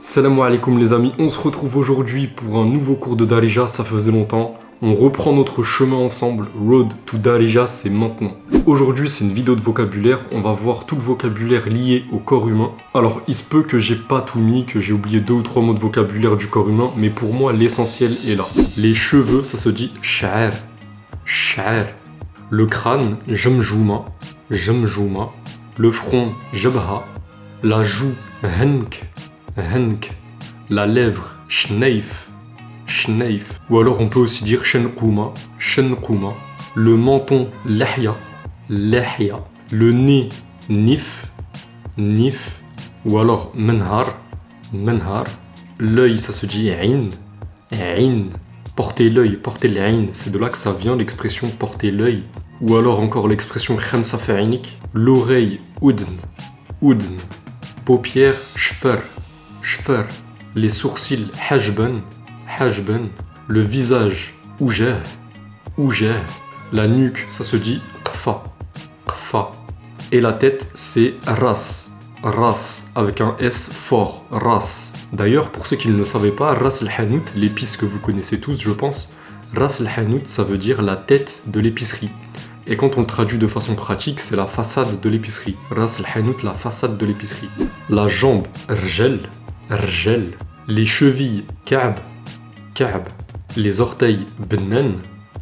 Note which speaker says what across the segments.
Speaker 1: Salam alaikum les amis, on se retrouve aujourd'hui pour un nouveau cours de Darija, ça faisait longtemps. On reprend notre chemin ensemble, Road to Darija, c'est maintenant. Aujourd'hui c'est une vidéo de vocabulaire, on va voir tout le vocabulaire lié au corps humain. Alors il se peut que j'ai pas tout mis, que j'ai oublié 2 ou 3 mots de vocabulaire du corps humain, mais pour moi l'essentiel est là. Les cheveux, ça se dit sha'r, sha'r. Le crâne, jamjouma, jamjouma. Le front, jabha. La joue, henk, henk. La lèvre, shneif, shneif. Ou alors on peut aussi dire shenkouma, shenkouma. Le menton, lahya, lahya. Le nez, nif, nif. Ou alors menhar, menhar. L'œil, ça se dit ayn, ayn. Porter l'œil, porter l'ayn, c'est de là que ça vient l'expression porter l'œil. Ou alors encore l'expression khamsa fa'inik. L'oreille, oudn, oudn. Paupières, shfar, shfar. Les sourcils, hajban, hajban. Le visage, oujah, oujah. La nuque, ça se dit qfa, qfa. Et la tête, c'est ras, ras, avec un S fort, ras. D'ailleurs, pour ceux qui ne le savaient pas, ras al-hanout, l'épice que vous connaissez tous, je pense, ras al-hanout, ça veut dire la tête de l'épicerie. Et quand on le traduit de façon pratique, c'est la façade de l'épicerie. Ras al-hanout, la façade de l'épicerie. La jambe, rjel, rjel. Les chevilles, ka'b, ka'b. Les orteils, bnan,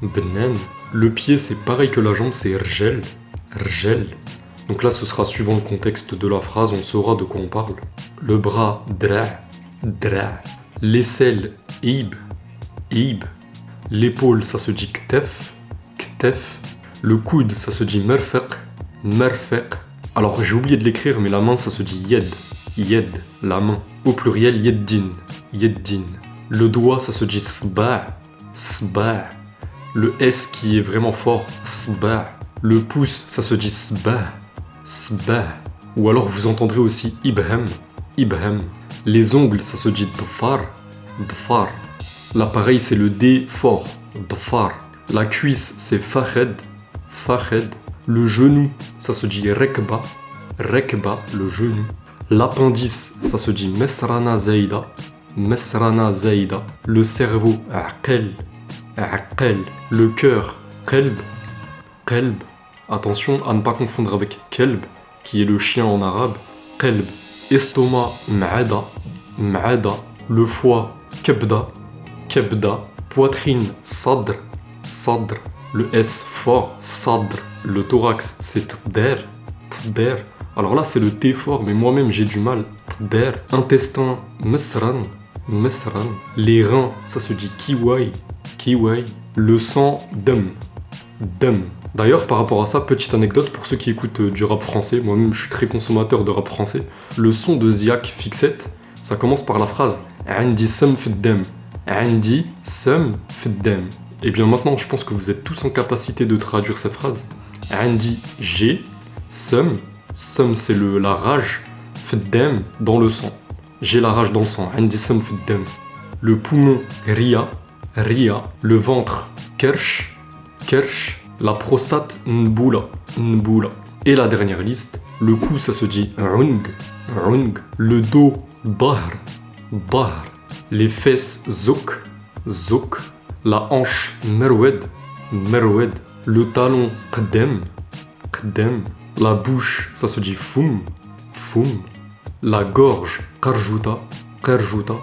Speaker 1: bnan. Le pied, c'est pareil que la jambe, c'est rjel, rjel. Donc là, ce sera suivant le contexte de la phrase, on saura de quoi on parle. Le bras, dra', dra'. L'aisselle, ib, ib. L'épaule, ça se dit ktef, ktef. Le coude, ça se dit merfeq, merfeq. Alors j'ai oublié de l'écrire, mais la main, ça se dit yed, yed, la main. Au pluriel, yeddin, yeddin. Le doigt, ça se dit sba', sba'. Le S qui est vraiment fort, sba'. Le pouce, ça se dit sba', sba'. Ou alors vous entendrez aussi ibham, ibham. Les ongles, ça se dit dfar, dfar. L'appareil, c'est le D fort, dfar. La cuisse, c'est fakhed, fakhed. Le genou, ça se dit rekba, rekba, le genou. L'appendice, ça se dit mesrana zaida, mesrana zaida. Le cerveau, aqel, aqel. Le cœur, qalb, qalb. Attention à ne pas confondre avec kelb, qui est le chien en arabe, qalb. Estomac, ma'ada, ma'ada. Le foie, kebda, kebda. Poitrine, sadr, sadr. Le S fort, sadr. Le thorax, c'est tder, tder. Alors là, c'est le T fort, mais moi-même, j'ai du mal. Tder. Intestin, mesran, mesran. Les reins, ça se dit kiwai, kiwai. Le sang, dam, dam. D'ailleurs, par rapport à ça, petite anecdote pour ceux qui écoutent du rap français. Moi-même, je suis très consommateur de rap français. Le son de Ziak Fixette, ça commence par la phrase Andi sam fiddam. Andi sam fiddam. Et bien maintenant, je pense que vous êtes tous en capacité de traduire cette phrase. Andi, j'ai, sam, sam c'est la rage, fiddam, dans le sang. J'ai la rage dans le sang, andi sam fiddam. Le poumon, ria, ria. Le ventre, kersh, kersh. La prostate, nboula, nboula. Et la dernière liste, le cou, ça se dit ung, ung. Le dos, dahr, dahr. Les fesses, zouk, zouk. La hanche, merwed, merwed. Le talon, qdem, qdem. La bouche, ça se dit foum, foum. La gorge, qarjouta, qarjouta.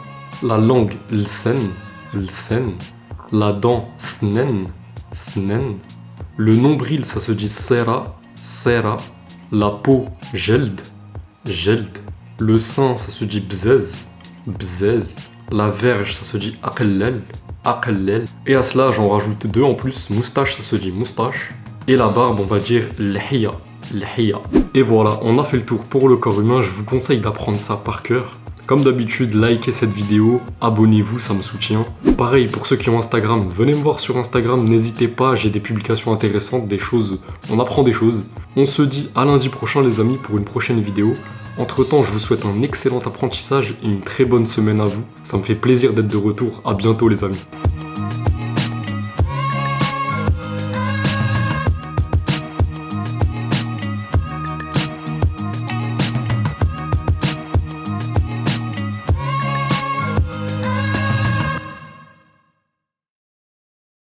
Speaker 1: La langue, lsen, lsen. La dent, snen, snen. Le nombril, ça se dit sera, sera. La peau, jeld, jeld. Le sein, ça se dit bzez, bzez. La verge, ça se dit aqellel, aqellel. Et à cela, j'en rajoute 2 en plus. Moustache, ça se dit moustache. Et la barbe, on va dire l'hiya, l'hiya. Et voilà, on a fait le tour pour le corps humain. Je vous conseille d'apprendre ça par cœur. Comme d'habitude, likez cette vidéo, abonnez-vous, ça me soutient. Pareil, pour ceux qui ont Instagram, venez me voir sur Instagram, n'hésitez pas, j'ai des publications intéressantes, des choses, on apprend des choses. On se dit à lundi prochain les amis pour une prochaine vidéo. Entre temps, je vous souhaite un excellent apprentissage et une très bonne semaine à vous. Ça me fait plaisir d'être de retour, à bientôt les amis.